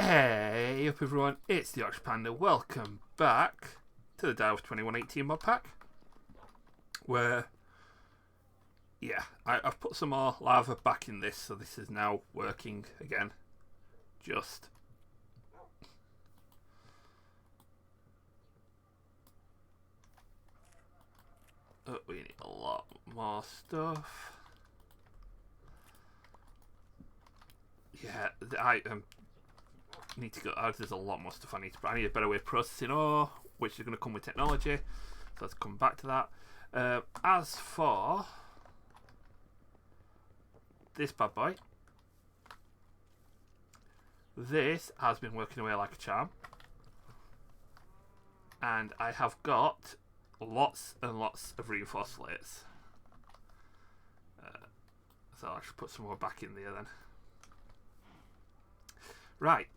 Hey up everyone, it's the Yorkshire Panda. Welcome back to the DireWolf20 1.18 mod pack. Where, yeah, I've put some more lava back in this, so this is now working again. Just we need a lot more stuff. Yeah, I need to go. There's a lot more stuff I need to. I need a better way of processing ore, which is going to come with technology. So let's come back to that. As for this bad boy, this has been working away like a charm, and I have got lots and lots of reinforced slates. So I should put some more back in there then. Right,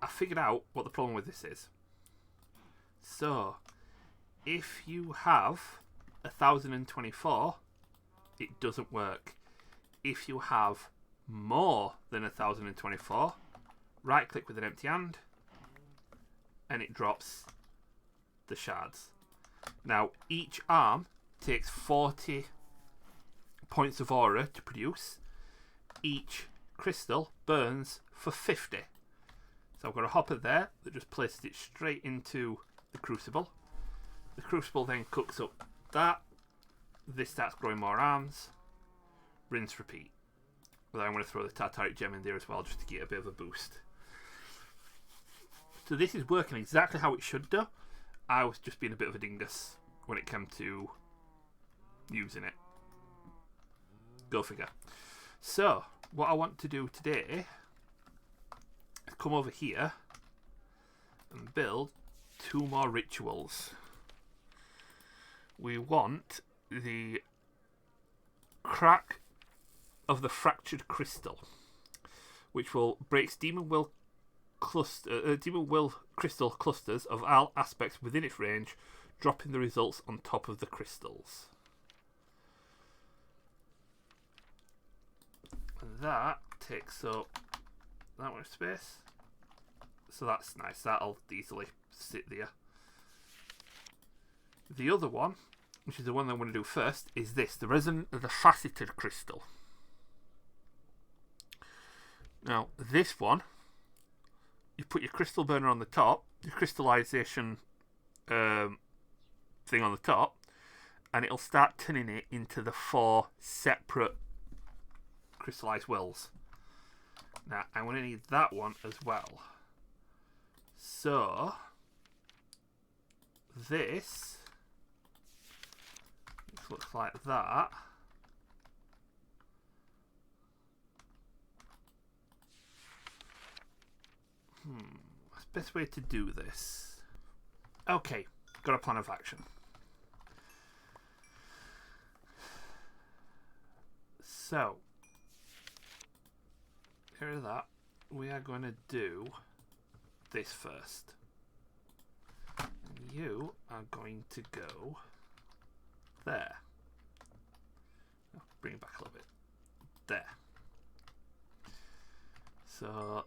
I figured out what the problem with this is. So, if you have 1024, it doesn't work. If you have more than 1024, right click with an empty hand, and it drops the shards. Now, each arm takes 40 points of aura to produce. Each crystal burns for 50. So I've got a hopper there that just places it straight into the crucible. The crucible then cooks up that. This starts growing more arms. Rinse, repeat. But then I'm going to throw the Tartaric gem in there as well just to get a bit of a boost. So this is working exactly how it should do. I was just being a bit of a dingus when it came to using it. Go figure. So, what I want to do today is come over here and build 2 more rituals. We want the crack of the fractured crystal, which will breaks demon will crystal clusters of all aspects within its range, dropping the results on top of the crystals. And that takes up that much space, so that's nice. That'll easily sit there. The other one, which is the one I'm going to do first, is this, the resin of the Faceted Crystal. Now, this one, you put your crystal burner on the top, your crystallization thing on the top, and it'll start turning it into the 4 separate crystallized wells. Now, I'm going to need that one as well. So, this looks like that. What's the best way to do this? Okay, got a plan of action. So, here is that. We are going to do this first. And you are going to go there. I'll bring it back a little bit. There. So,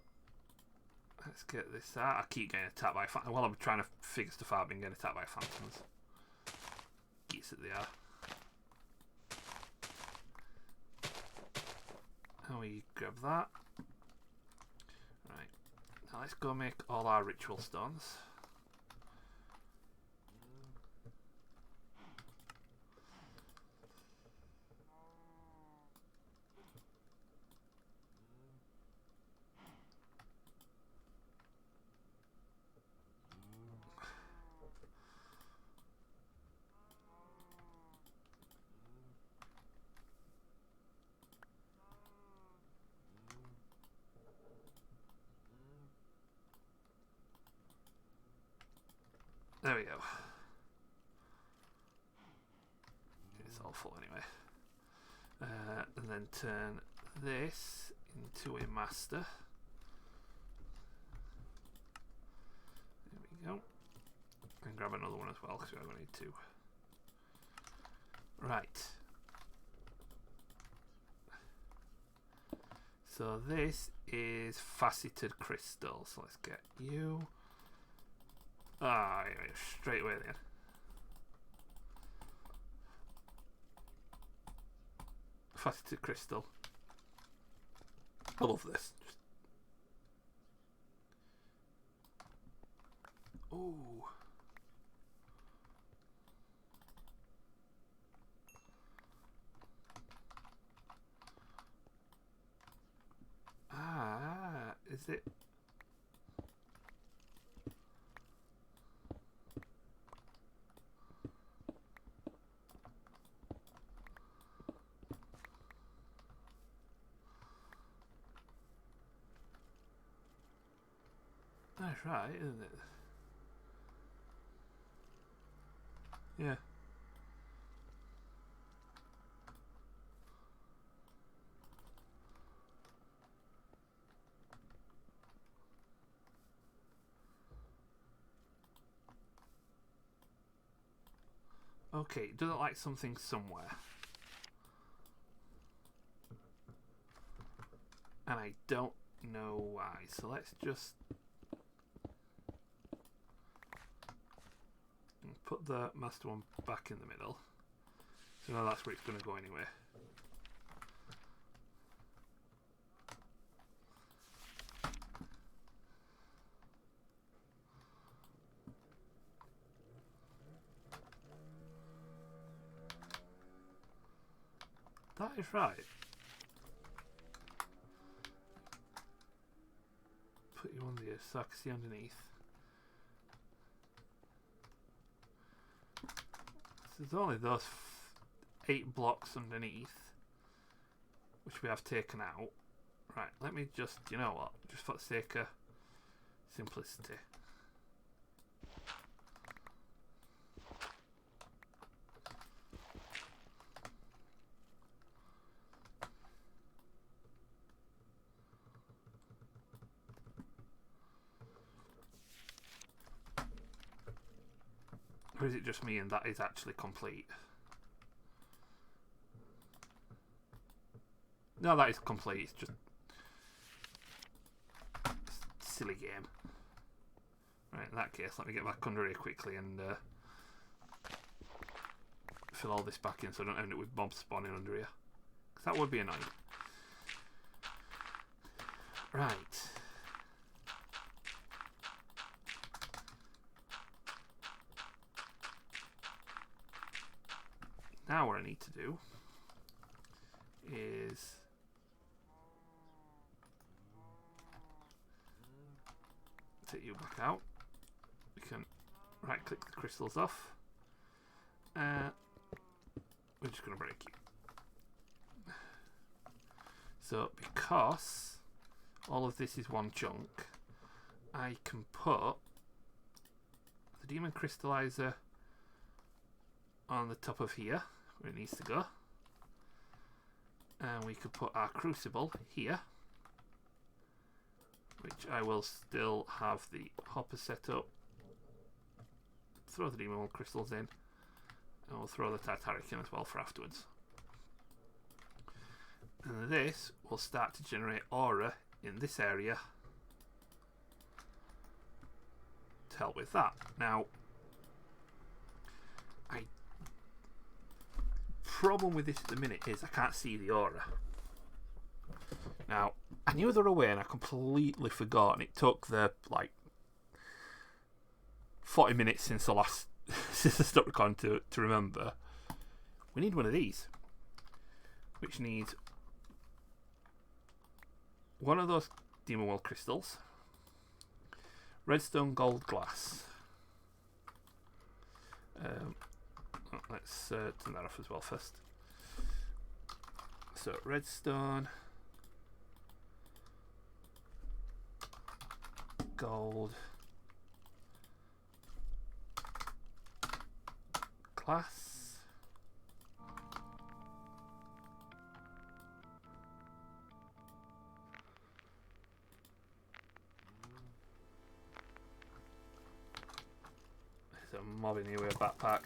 let's get this out. I keep getting attacked by phantoms. While I'm trying to figure stuff out, I've been getting attacked by phantoms. Geese that they are. How we grab that. Right. Now let's go make all our ritual stones. There we go. It's all full anyway. And then turn this into a master. There we go. And grab another one as well because we're going to need 2. Right. So this is Faceted Crystal. So let's get you. Ah, anyway, straight away then. Faceted Crystal. I love this. Ooh. Ah, is it? That's right, isn't it? Yeah. Okay, it doesn't like something somewhere. And I don't know why. So let's just put the master one back in the middle. So now that's where it's going to go anyway. That is right. Put you on there so I can see underneath. So there's only those 8 blocks underneath, which we have taken out. Right, let me just, you know what, just for the sake of simplicity. Or is it just me and that is actually complete? No, that is complete. It's just a silly game. Right, in that case, let me get back under here quickly and fill all this back in so I don't end up with mobs spawning under here. Because that would be annoying. Right. Now what I need to do is take you back out. We can right click the crystals off. We're just going to break you. So because all of this is one chunk, I can put the demon crystallizer on the top of here where it needs to go, and we could put our crucible here, which I will still have the hopper set up, throw the demon crystals in, and we'll throw the titanic in as well for afterwards. And this will start to generate aura in this area to help with that. Now, problem with this at the minute is I can't see the aura. Now, I knew they were away and I completely forgot, and it took the like 40 minutes since the last since I stopped recording to remember. We need one of these, which needs one of those demon world crystals, redstone gold glass. Let's turn that off as well first. So redstone, gold, glass, there's a mob in here with a backpack.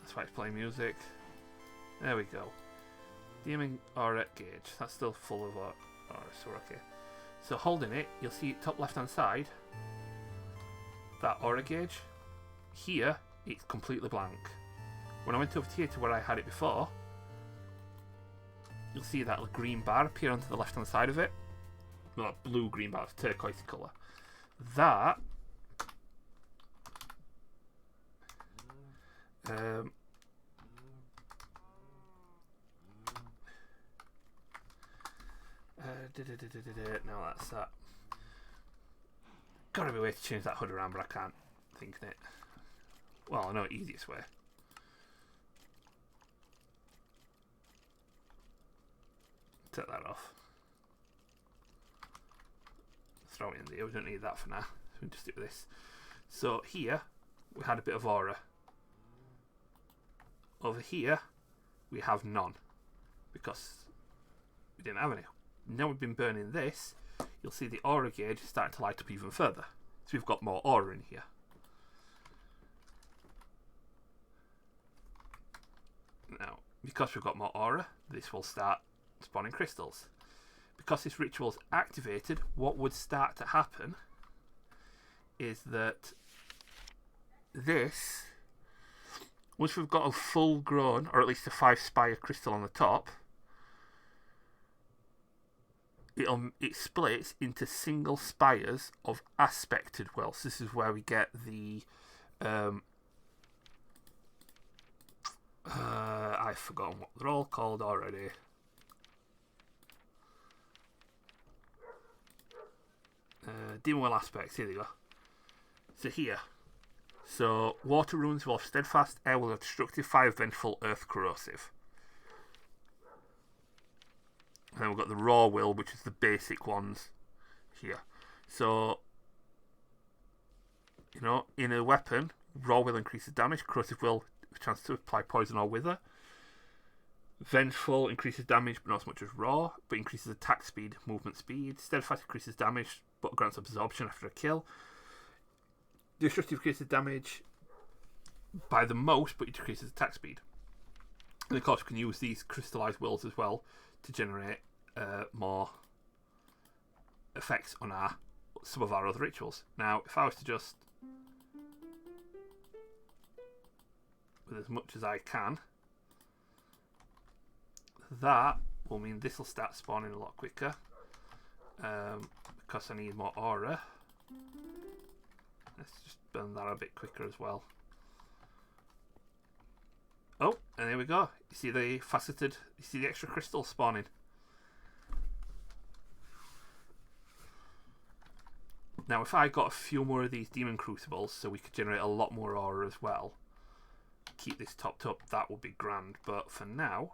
That's why it's playing music. There we go. Demon aura gauge. That's still full of aura, so we're okay. So holding it, you'll see top left hand side, that aura gauge. Here, it's completely blank. When I went over here to where I had it before, you'll see that green bar appear onto the left hand side of it. Well, that blue-green bar, it's turquoise colour. That no, that's that. Gotta be a way to change that HUD around, but I can't think of it. Well, I know the easiest way. Take that off. Throw it in there. We don't need that for now. So we just do this. So here we had a bit of aura. Over here we have none because we didn't have any. Now we've been burning this, you'll see the aura gauge starting to light up even further. So we've got more aura in here. Now, because we've got more aura, this will start spawning crystals. Because this ritual's activated, what would start to happen is that this, once we've got a full grown, or at least a 5 spire crystal on the top, it splits into single spires of aspected wells. This is where we get the I've forgotten what they're all called already. Demon well aspects, here they go. So here. So water runes will have steadfast, air will have destructive, fire vengeful, earth corrosive. And then we've got the raw will, which is the basic ones here. So, you know, in a weapon, raw will increases damage, corrosive will chance to apply poison or wither. Vengeful increases damage, but not as much as raw, but increases attack speed, movement speed. Steadfast increases damage, but grants absorption after a kill. Destructive increases damage by the most, but it decreases attack speed. And of course, we can use these crystallized wills as well to generate more effects on some of our other rituals. Now, if I was to just, with as much as I can, that will mean this will start spawning a lot quicker because I need more aura. Let's just burn that a bit quicker as well. Oh, and there we go. You see the faceted, you see the extra crystal spawning. Now, if I got a few more of these demon crucibles, so we could generate a lot more aura as well, keep this topped up, that would be grand. But for now,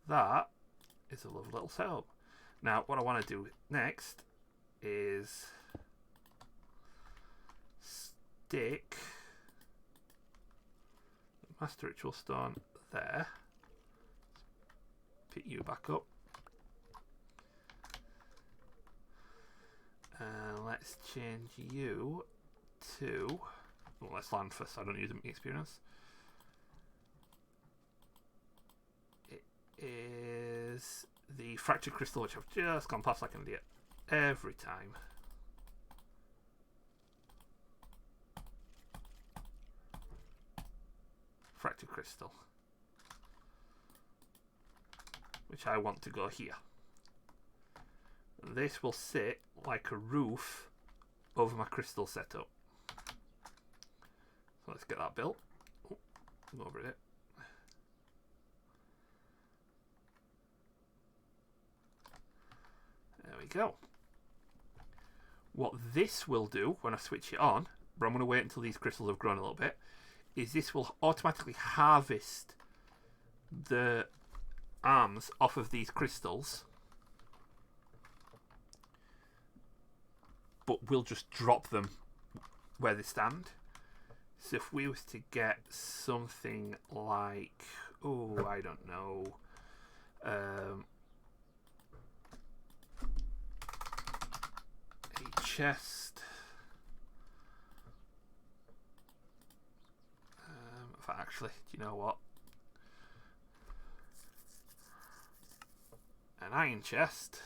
that is a lovely little setup. Now, what I want to do next is stick Master Ritual Stone there. Pick you back up. And let's change you to... Well, let's land first so I don't use the experience. It is the Fractured Crystal, which I've just gone past like an idiot every time. Fractured Crystal, which I want to go here. And this will sit like a roof over my crystal setup. So let's get that built. Oh, go over it. There we go. What this will do when I switch it on, but I'm going to wait until these crystals have grown a little bit, is this will automatically harvest the arms off of these crystals, but we'll just drop them where they stand. So if we was to get something like, oh, I don't know, a chest. Actually, do you know what? an iron chest.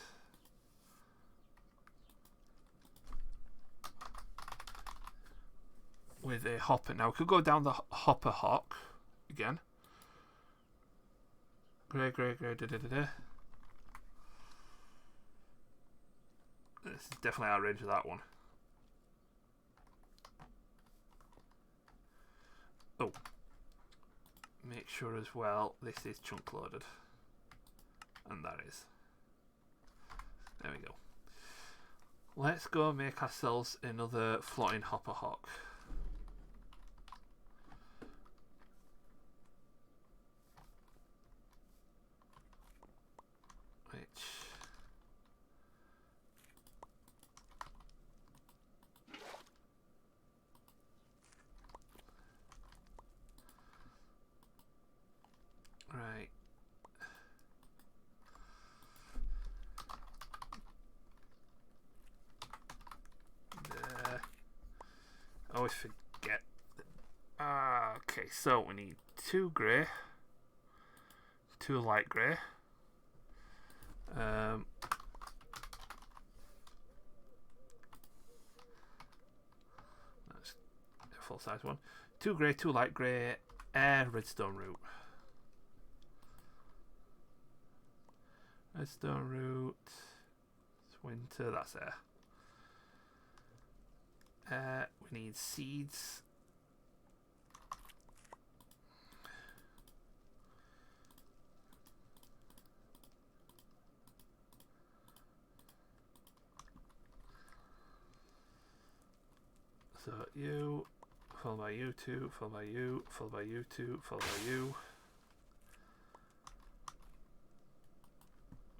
With a hopper. Now we could go down the hopper hawk again. Grey, grey, grey, da da da da. This is definitely out of range of that one. Oh. Make sure as well this is chunk loaded. And that is. There we go. Let's go make ourselves another floating hopper hawk. Right. I always forget. Okay, so we need 2 grey, 2 light grey. That's a full size one. 2 grey, 2 light grey, air redstone root. Redstone root. It's winter, that's air. We need seeds. So you, followed by you two, followed by you, followed by you two, followed by you.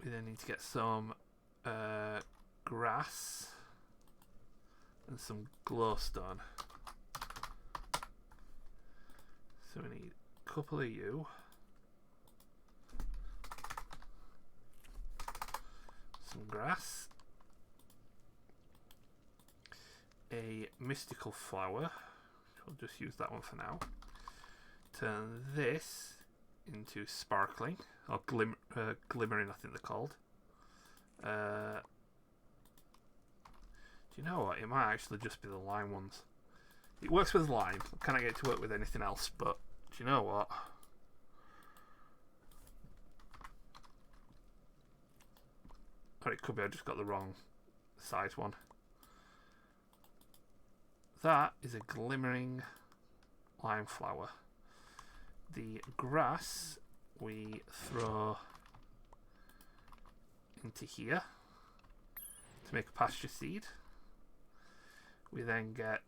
We then need to get some grass and some glowstone. So we need a couple of you. Some grass. A mystical flower. I'll just use that one for now. Turn this into sparkling or glimmering, I think they're called. Do you know what? It might actually just be the lime ones. It works with lime. I can't get it to work with anything else, but do you know what? Or it could be I just got the wrong size one. That is a glimmering lime flower. The grass we throw into here to make a pasture seed. We then get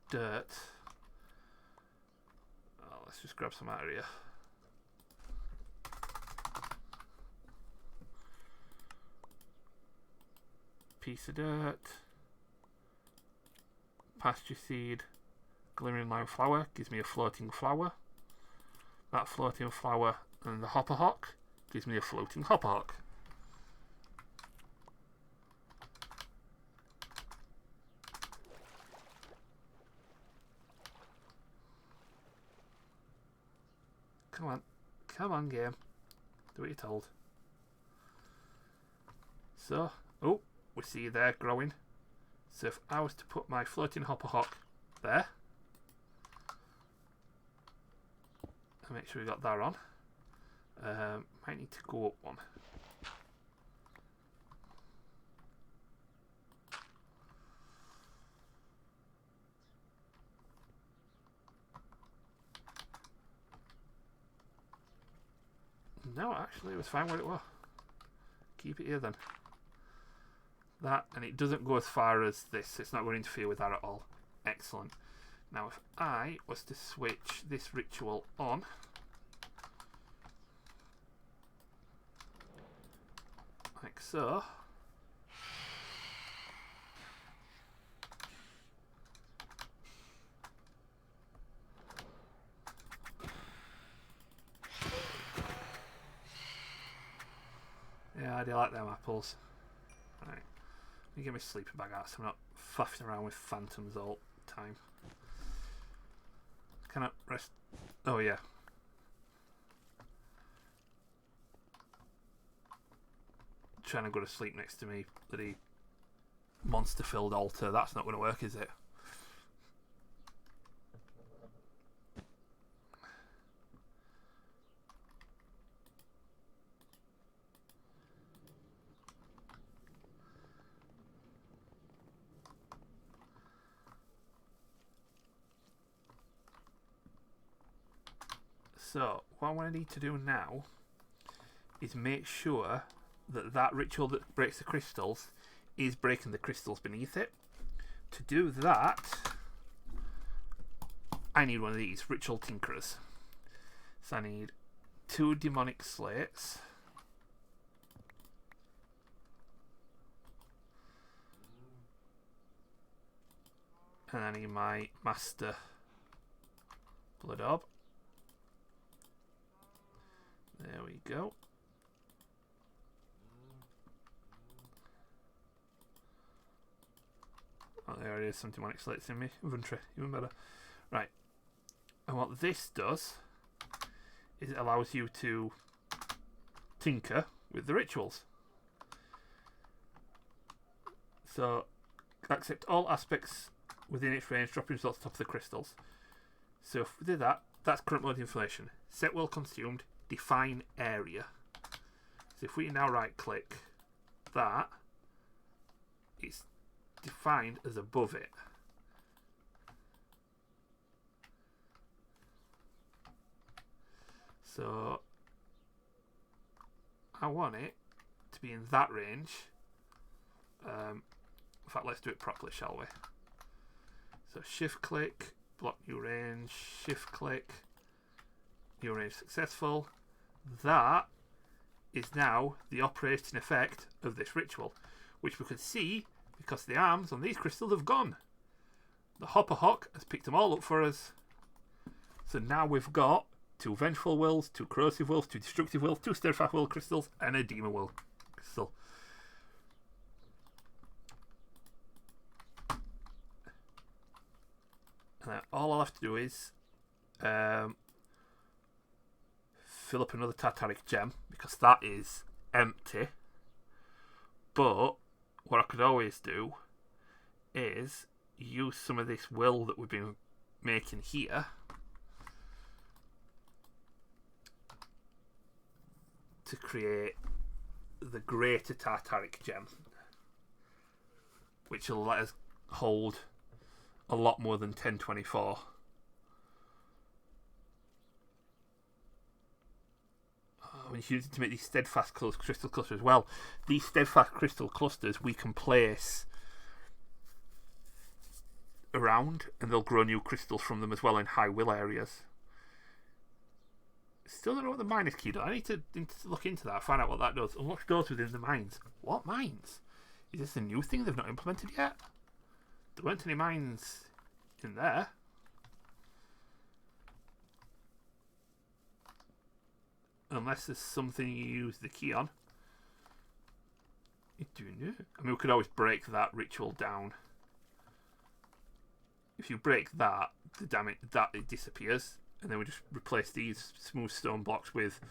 dirt. Oh, let's just grab some out of here. Piece of dirt, pasture seed, glimmering lime flower gives me a floating flower. That floating flower and the hopper hawk gives me a floating hopper hawk. Come on, game. Do what you're told. So, oh, we see you there growing. So if I was to put my floating hopper hawk there, and make sure we got that on, might need to go up one. No, actually, it was fine where it was. Keep it here then. That, and it doesn't go as far as this. It's not going to interfere with that at all. Excellent. Now, if I was to switch this ritual on, like so, yeah, I do like them apples. Right. Let me get my sleeping bag out so I'm not faffing around with phantoms all the time. Can I rest? Oh, yeah. trying to go to sleep next to me, bloody monster-filled altar. That's not going to work, is it? So, what I need to do now is make sure that that ritual that breaks the crystals is breaking the crystals beneath it. To do that, I need one of these ritual tinkerers. So I need 2 demonic slates. And I need my master blood orb. There we go. Oh, there is some demonic slates in my inventory, even better. Right. And what this does is it allows you to tinker with the rituals. So, accept all aspects within its range, dropping results on top of the crystals. So if we do that, that's current mode information. Set well consumed, define area. So if we now right click that, it's defined as above it. So I want it to be in that range. In fact, let's do it properly, shall we? So shift click, block new range, shift click, new range successful. That is now the operating effect of this ritual, which we can see because the arms on these crystals have gone. The Hopper Hawk has picked them all up for us. So now we've got 2 Vengeful Wills, 2 Corrosive Wills, 2 Destructive Wills, 2 Steadfast Will crystals, and a Demon Will crystal. And then all I'll have to do is fill up another Tartaric gem, because that is empty. But what I could always do is use some of this will that we've been making here to create the greater Tartaric gem, which will let us hold a lot more than 1024. When you use it to make these steadfast crystal clusters as well. These steadfast crystal clusters we can place around, and they'll grow new crystals from them as well in high will areas. Still don't know what the minus key does. I need to look into that, find out what that does. Unlock doors within the mines. What mines? Is this a new thing they've not implemented yet? There weren't any mines in there. Unless there's something you use the key on. I mean, we could always break that ritual down. If you break that, the damage that it disappears, and then we just replace these smooth stone blocks with,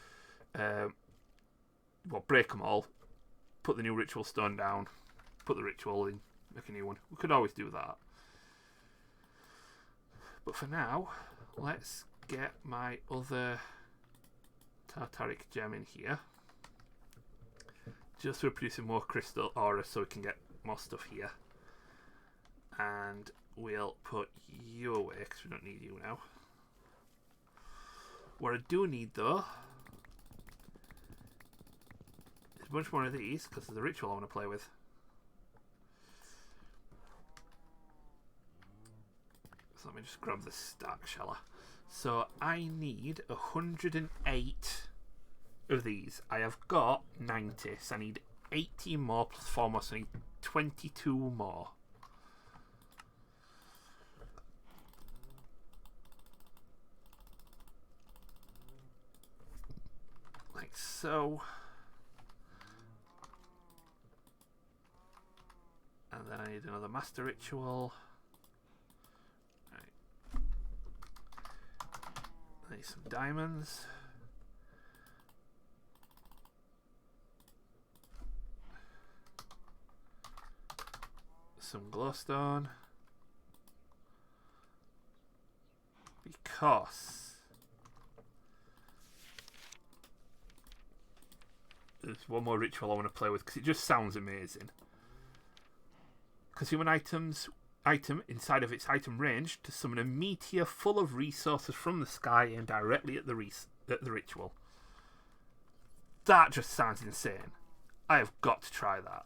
well, break them all, put the new ritual stone down, put the ritual in, make a new one. We could always do that. But for now, let's get my other Tartaric gem in here, just for producing more crystal aura so we can get more stuff here. And we'll put you away because we don't need you now. What I do need though is a bunch more of these, because there's a ritual I want to play with. So let me just grab the stack, shall I? So I need 108 of these. I have got 90, so I need 18 more plus 4 more, so I need 22 more. Like so. And then I need another master ritual. I need some diamonds. some glowstone. Because there's one more ritual I want to play with because it just sounds amazing. Consume an item inside of its item range to summon a meteor full of resources from the sky aimed directly at the ritual. That just sounds insane. I have got to try that.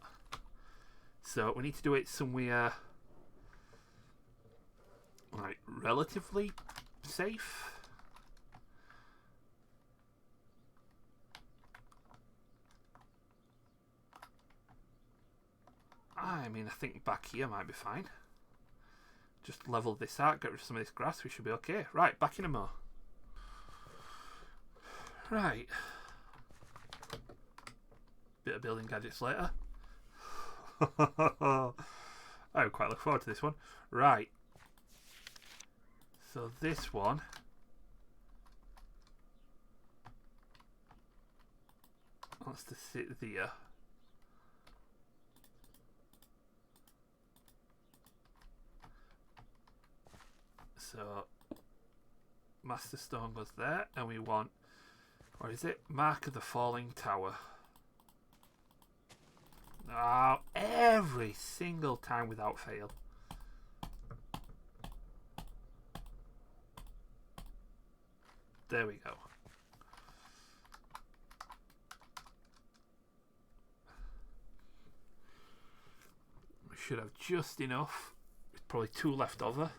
So we need to do it somewhere like relatively safe. I mean, I think back here might be fine. Just level this out, get rid of some of this grass, we should be okay. Right, back in a mo. Right. Bit of building gadgets later. I would quite look forward to this one. Right. So this one wants to sit there. So Master Stone goes there, and we want, what is it? Mark of the Falling Tower. Oh, every single time without fail. There we go. We should have just enough. Probably 2 left over.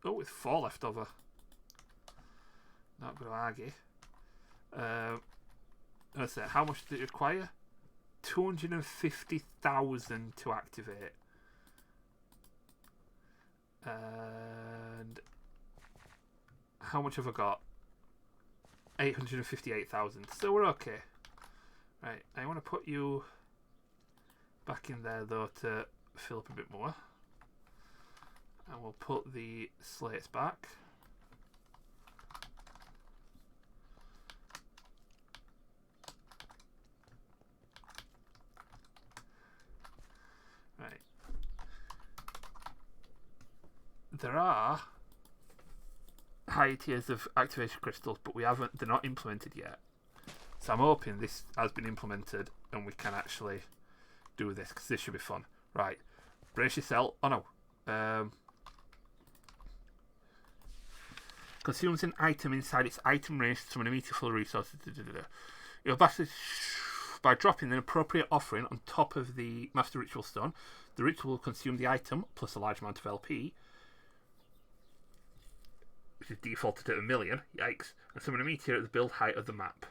Oh, with 4 left over. Not going to argue. Let's say, how much did it require? 250,000 to activate. And how much have I got? 858,000. So we're okay. Right, I want to put you back in there though to fill up a bit more. And we'll put the slates back. Right. There are higher tiers of activation crystals, but they're not implemented yet. So I'm hoping this has been implemented and we can actually do this, because this should be fun. Right. Brace yourself. Oh no. Consumes an item inside its item range to summon a meter full of resources. You'll by dropping an appropriate offering on top of the Master Ritual Stone. The ritual will consume the item plus a large amount of LP, which is defaulted at 1 million. Yikes. And summon a meteor at the build height of the map.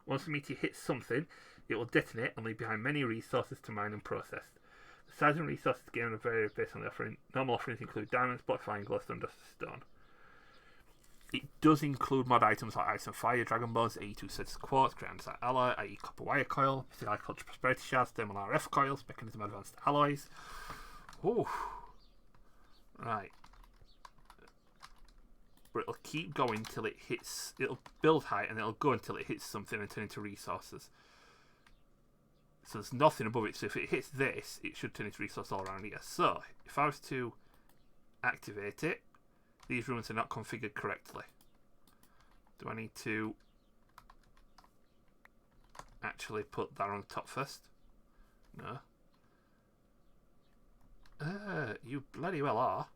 Once the meteor hits something, it will detonate and leave behind many resources to mine and process. The size and resources gained will vary based on the offering. Normal offerings include diamonds, blockfire, glowstone, dust, stone. It does include mod items like ice and fire, dragon bones, AE2 sets of quartz, ground site alloy, i.e. copper wire coil, agriculture prosperity shards, thermal RF coils, mechanism advanced alloys. Ooh. Right. But it'll keep going till it hits, it'll build height and it'll go until it hits something and turn into resources. So there's nothing above it, so if it hits this, it should turn into resources all around here. So, if I was to activate it, these rooms are not configured correctly. Do I need to actually put that on top first? No. You bloody well are.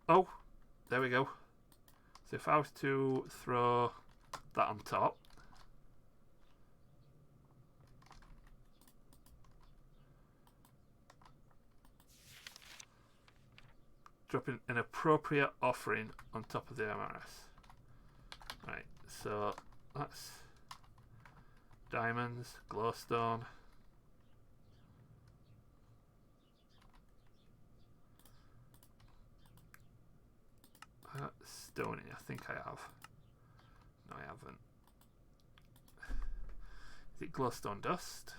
Oh, there we go. So if I was to throw that on top, dropping an appropriate offering on top of the MRS. Right, so that's diamonds, glowstone. Stony, I think I have. No, I haven't. The glowstone dust.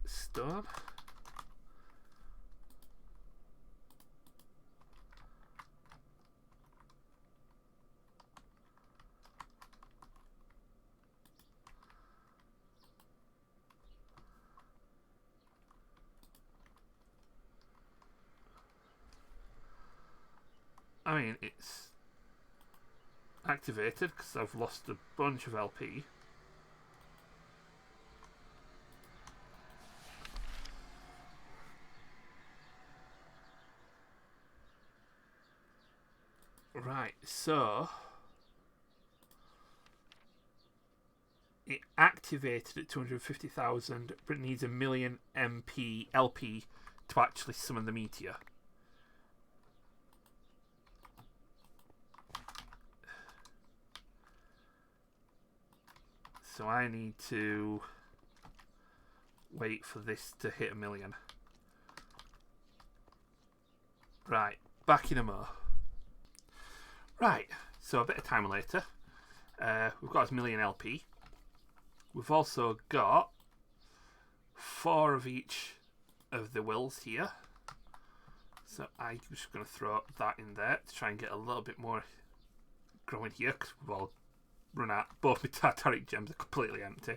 Stone. I mean, it's activated because I've lost a bunch of LP. Right, so it activated at 250,000, but it needs a million LP to actually summon the meteor. So I need to wait for this to hit a million. Right, back in a mo. Right, so a bit of time later, we've got a million LP. We've also got 4 of each of the wills here. So I'm just going to throw that in there to try and get a little bit more growing here, because we've all run out. Both my Tartaric gems are completely empty.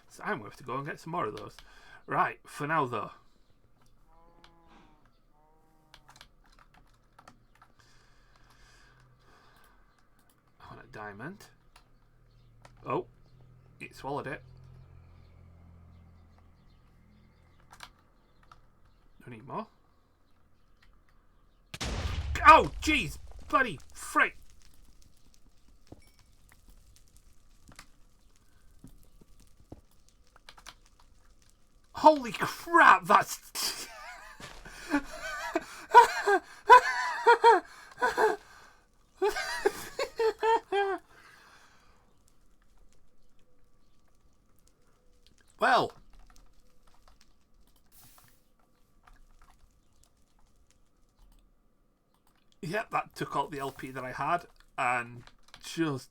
So I'm going to have to go and get some more of those. Right, for now though. I want a diamond. Oh, it swallowed it. Do I need more? Oh, jeez! Bloody frick! Holy crap, that's... Well... Yep, that took out the LP that I had, and just...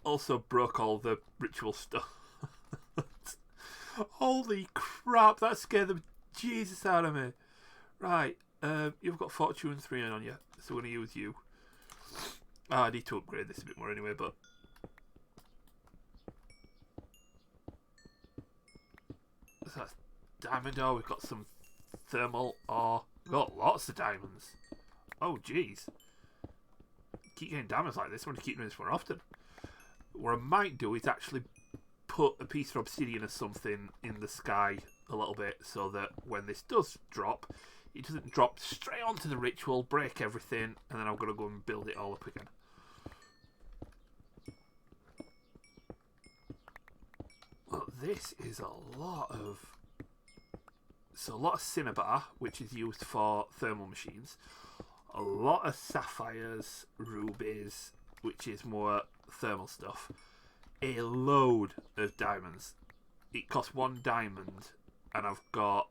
also broke all the ritual stuff. Holy crap, that scared the Jesus out of me. Right, you've got Fortune 3 on you, so we're going to use you. Oh, I need to upgrade this a bit more anyway, but... So that's diamond ore, we've got some thermal ore. We've got lots of diamonds. Oh, jeez. Keep getting diamonds like this, I want to keep doing this more often. What I might do is actually put a piece of obsidian or something in the sky a little bit, so that when this does drop, it doesn't drop straight onto the ritual, break everything, and then I'm going to go and build it all up again. Well, this is a lot of... So a lot of cinnabar, which is used for thermal machines. A lot of sapphires, rubies, which is more thermal stuff. A load of diamonds. It costs 1 diamond, and I've got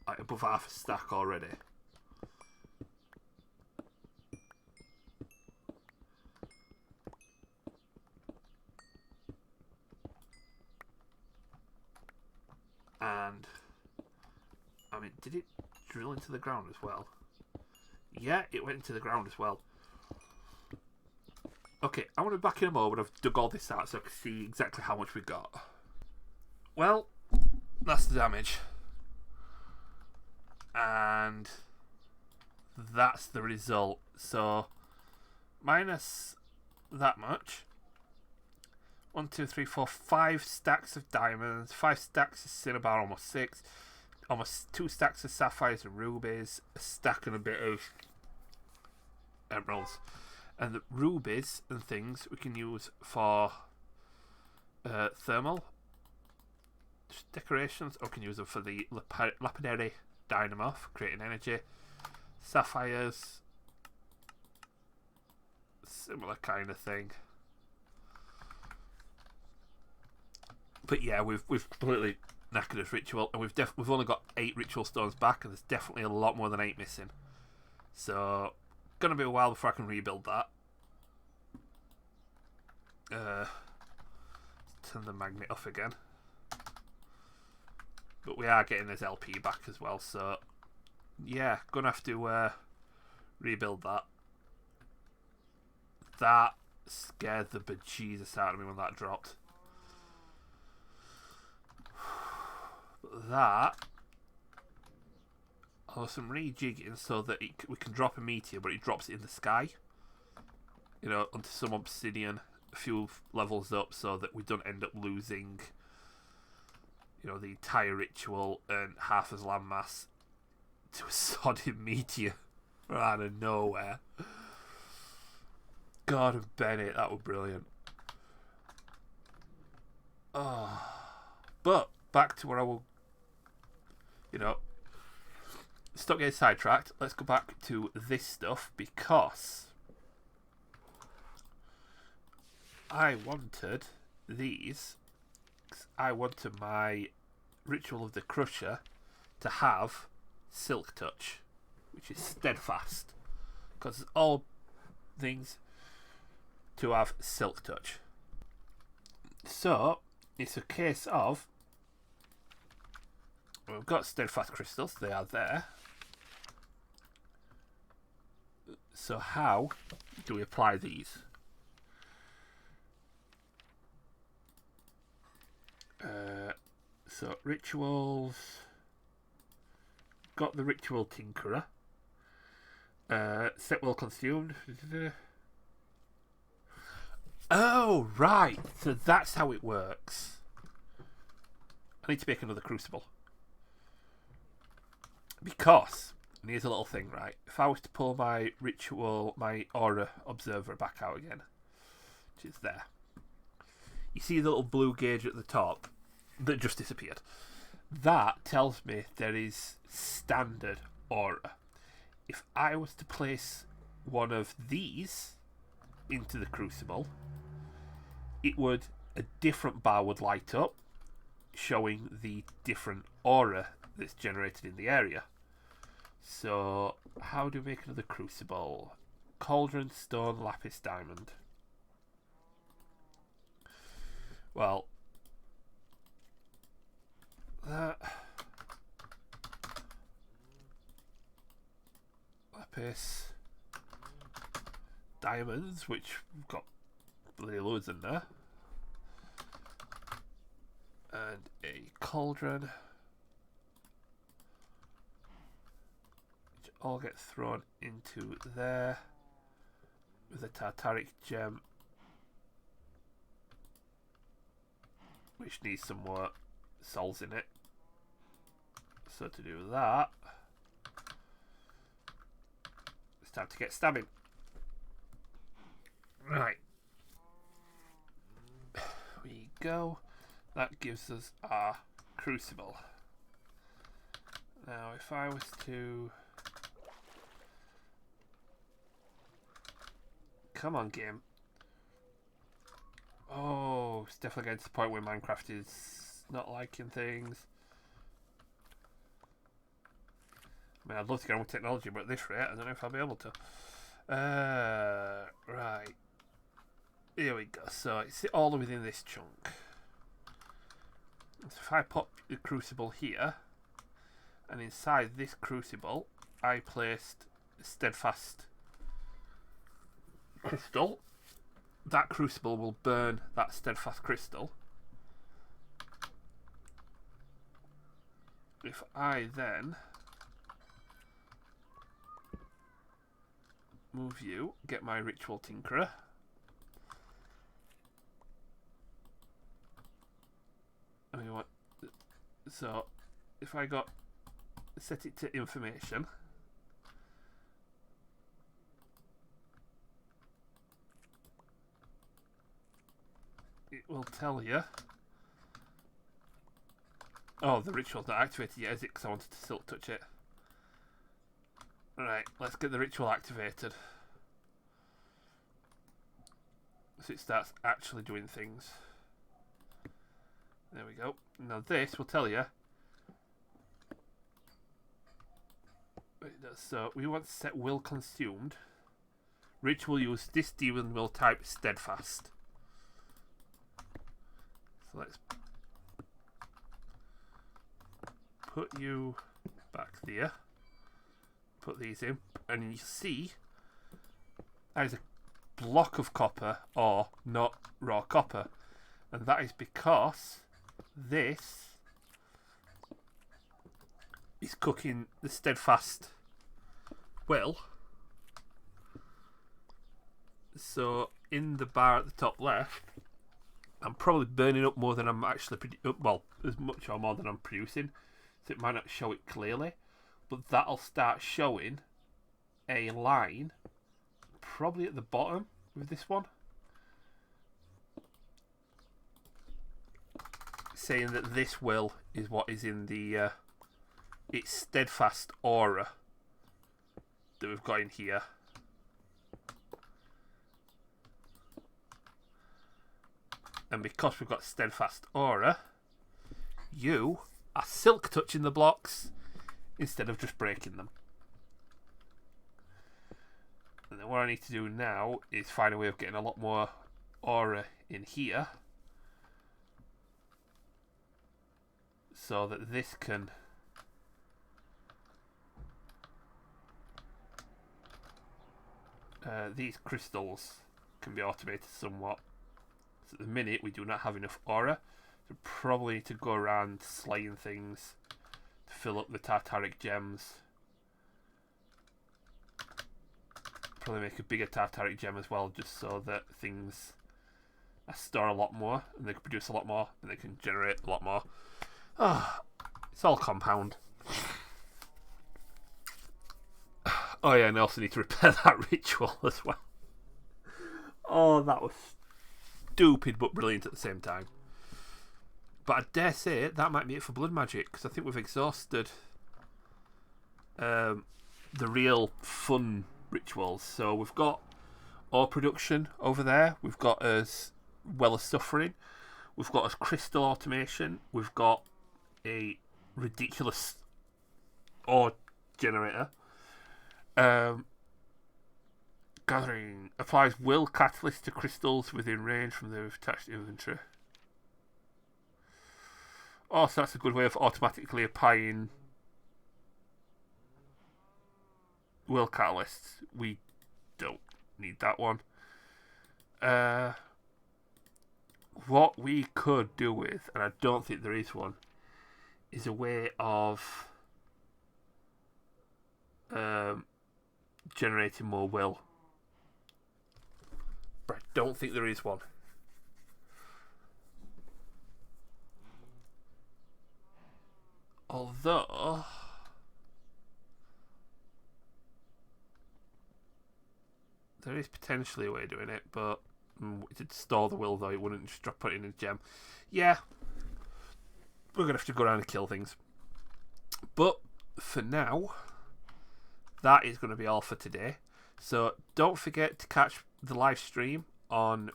like above half a stack already. And I mean, did it drill into the ground as well? Yeah, it went into the ground as well. Okay, I want to be back in a moment. I've dug all this out so I can see exactly how much we've got. Well, that's the damage. And that's the result. So, minus that much. 1, 2, 3, 4, 5 stacks of diamonds, 5 stacks of cinnabar, almost 6. Almost 2 stacks of sapphires and rubies, a stack and a bit of emeralds. And the rubies and things we can use for thermal decorations, or we can use them for the lapidary dynamo for creating energy. Sapphires, Similar kind of thing. But yeah, we've completely knackered this ritual, and we've only got 8 ritual stones back, and there's definitely a lot more than 8 missing. So, gonna be a while before I can rebuild that. Turn the magnet off again. But we are getting this LP back as well, so yeah, gonna have to rebuild that. That scared the bejesus out of me when that dropped. But that, I'll have some rejigging so that we can drop a meteor, but it drops it in the sky. You know, onto some obsidian a few levels up, so that we don't end up losing, you know, the entire ritual and half as landmass to a sodded meteor out of nowhere. God and Bennett, that was brilliant. Oh. But back to where I will, you know, stop getting sidetracked. Let's go back to this stuff, because I wanted these. I wanted my Ritual of the Crusher to have Silk Touch, which is steadfast, because all things to have Silk Touch. So it's a case of, we've got steadfast crystals, they are there. So how do we apply these? So rituals, got the ritual tinkerer, set well consumed. Oh right, so that's how it works. I need to make another crucible, because, and here's a little thing, right? If I was to pull my ritual, my aura observer back out again, which is there, you see the little blue gauge at the top that just disappeared. That tells me there is standard aura. If I was to place one of these into the crucible, a different bar would light up, showing the different aura that's generated in the area. So how do we make another crucible? Cauldron, stone, lapis, diamond. Well, that lapis, diamonds, which we've got bloody loads in there, and a cauldron, which all get thrown into there with a tartaric gem, which needs some more souls in it. So to do that, it's time to get stabbing. Right. There we go. That gives us our crucible. Now if I was to... Come on, game. Oh, it's definitely getting to the point where Minecraft is not liking things. I mean, I'd love to get on with technology, but at this rate, I don't know if I'll be able to. Right. Here we go. So, it's all within this chunk. So if I pop the crucible here, and inside this crucible, I placed a steadfast crystal. That crucible will burn that steadfast crystal. If I then move you, get my ritual tinkerer, and we want, so if I got set it to information, it will tell you. Oh, the ritual's not activated yet, is it? Because I wanted to silk touch it. Right, let's get the ritual activated. So it starts actually doing things. There we go. Now this will tell you. So we want to set will consumed. Rich will use this demon will type steadfast. So let's put you back there. Put these in, and you see there's a block of copper or not raw copper, and that is because this is cooking the steadfast will. So in the bar at the top left, I'm probably burning up more than I'm actually well, as much or more than I'm producing, so it might not show it clearly, but that'll start showing a line probably at the bottom with this one saying that this will is what is in the it's steadfast aura that we've got in here. And because we've got steadfast aura, you are silk touching the blocks instead of just breaking them. And then what I need to do now is find a way of getting a lot more aura in here so that this can these crystals can be automated somewhat. So at the minute we do not have enough aura, so probably need to go around slaying things to fill up the tartaric gems. Probably make a bigger tartaric gem as well, just so that things store a lot more and they can produce a lot more and they can generate a lot more. It's all compound. Oh yeah, and I also need to repair that ritual as well. Oh, that was stupid but brilliant at the same time. But I dare say that might be it for blood magic, because I think we've exhausted the real fun rituals. So we've got ore production over there. We've got as well as suffering. We've got as crystal automation. We've got a ridiculous ore generator. Gathering applies will catalyst to crystals within range from the attached inventory. Oh, so that's a good way of automatically applying will catalysts. We don't need that one. What we could do with, and I don't think there is one, is a way of generating more will. But I don't think there is one. Although there is potentially a way of doing it, but it'd store the will though, it wouldn't just put it in a gem. Yeah, we're gonna have to go around and kill things. But for now, that is going to be all for today. So don't forget to catch the live stream on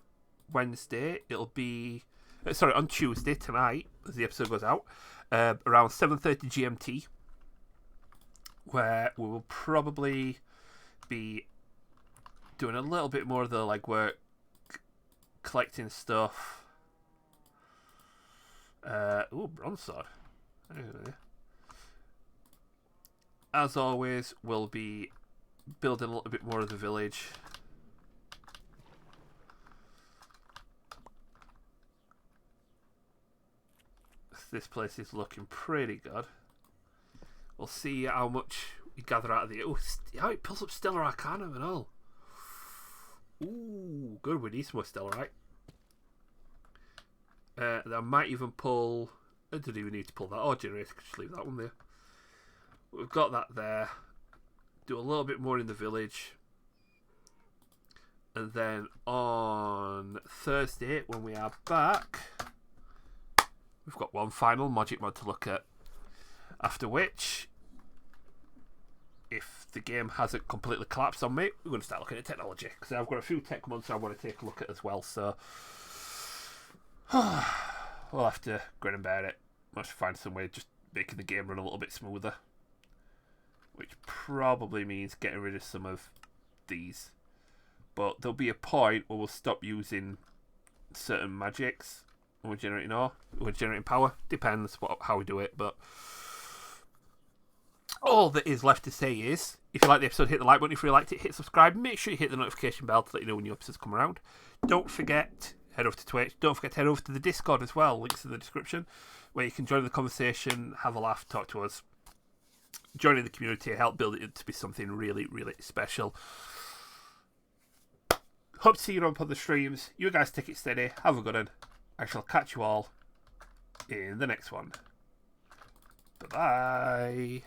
Wednesday. It'll be on Tuesday tonight as the episode goes out, around 7:30 GMT, where we will probably be doing a little bit more of the legwork, collecting stuff. Bronze sword. As always, we'll be building a little bit more of the village. This place is looking pretty good. We'll see how much we gather out of the... Oh, it pulls up Stellar Arcanum and all. Ooh, good. We need some more Stellarite. I might even pull... I don't even need to pull that. Or generator, just leave that one there. We've got that there. Do a little bit more in the village. And then on Thursday, when we are back, we've got one final magic mod to look at. After which, if the game hasn't completely collapsed on me, we're going to start looking at technology, because I've got a few tech mods I want to take a look at as well, so we'll have to grin and bear it. We'll have to find some way of just making the game run a little bit smoother, which probably means getting rid of some of these. But there'll be a point where we'll stop using certain magics when we're generating ore, when we're generating power. Depends how we do it, but all that is left to say is, if you like the episode, hit the like button. If you liked it, hit subscribe. Make sure you hit the notification bell to let you know when new episodes come around. Don't forget, head over to Twitch. Don't forget to head over to the Discord as well. Links in the description, where you can join the conversation, have a laugh, talk to us. Joining the community, help build it to be something really, really special. Hope to see you on the streams. You guys take it steady. Have a good one. I shall catch you all in the next one. Bye-bye.